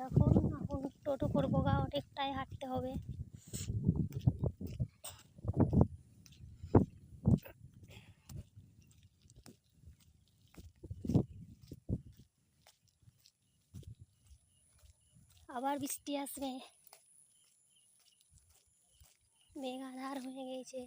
এখন এখন টোটো করবো গা, অনেকটাই হাঁটতে হবে। আবার বৃষ্টি আসবে, মেঘ আধার হয়ে গেছে।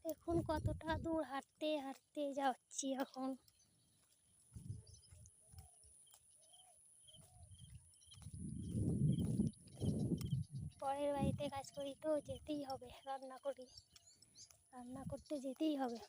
দেখুন কতটা দূর হাঁটতে হাঁটতে যাচ্ছি এখন। পরের বাড়িতে কাজ করি তো যেতেই হবে, রান্না করি, রান্না করতে যেতেই হবে।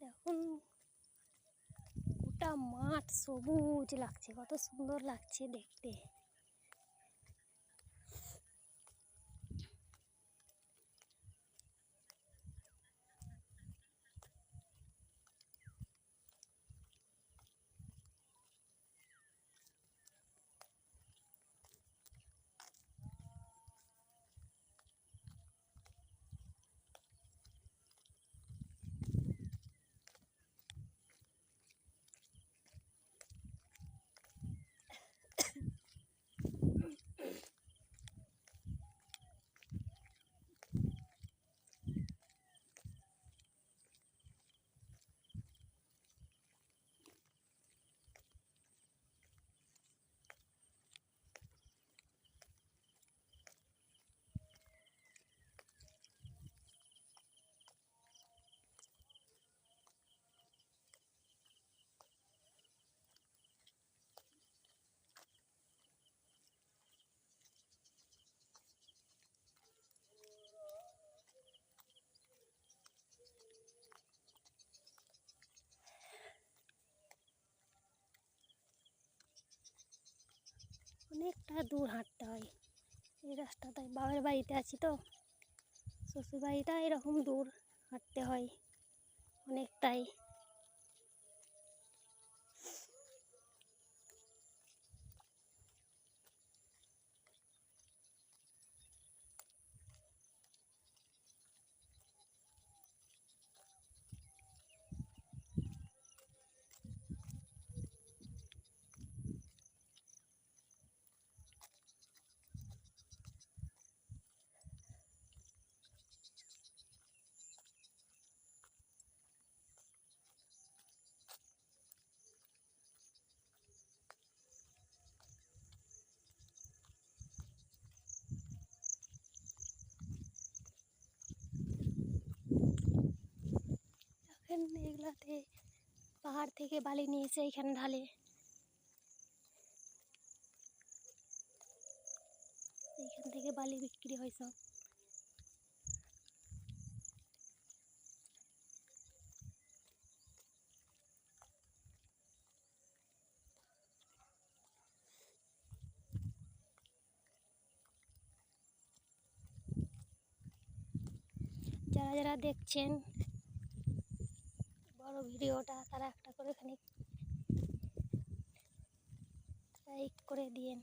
দেখুন গোটা মাঠ সবুজ লাগছে, কত সুন্দর লাগছে দেখতে। অনেকটা দূর হাঁটতে হয় এই রাস্তাটায়। বাবার বাড়িতে আছি তো, শ্বশুর বাড়িটা এরকম দূর হাঁটতে হয় অনেকটাই। এগুলাতে পাহাড় থেকে বালি নিয়ে এসে এখানে ঢালে, এইখান থেকে বালি বিক্রি হয় সব। যারা যারা দেখছেন বড় ভিডিওটা তারা একটা করে খানিক লাইক করে দিয়েন।